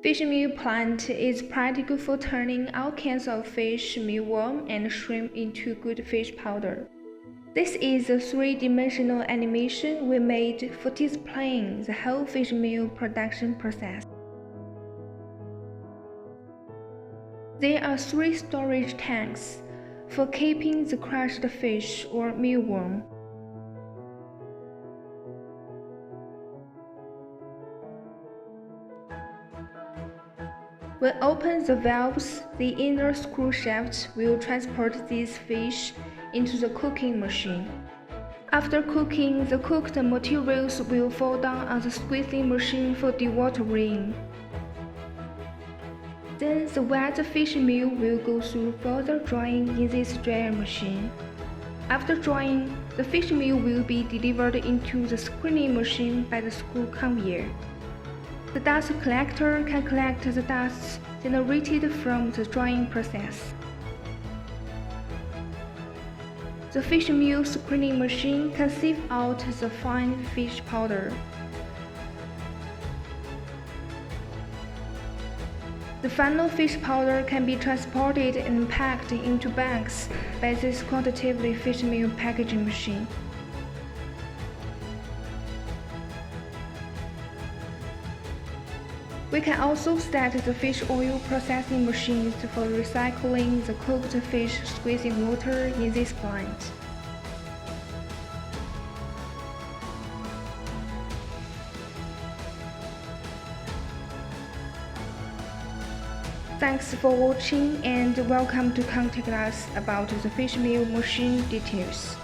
Fishmeal plant is practical for turning all kinds of fish, mealworm, and shrimp into good fish powder. This is a three-dimensional animation we made for displaying the whole fishmeal production process. There are 3 storage tanks for keeping the crushed fish or mealworm. When open the valves, the inner screw shaft will transport these fish into the cooking machine. After cooking, the cooked materials will fall down on the squeezing machine for dewatering. Then the wet fish meal will go through further drying in this dryer machine. After drying, the fish meal will be delivered into the screening machine by the screw conveyor. The dust collector can collect the dust generated from the drying process. The fish meal screening machine can sieve out the fine fish powder. The final fish powder can be transported and packed into bags by this quantitative fish meal packaging machine. We can also set the fish oil processing machines for recycling the cooked fish squeezing water in this plant. Thanks for watching and welcome to contact us about the Fishmeal machine details.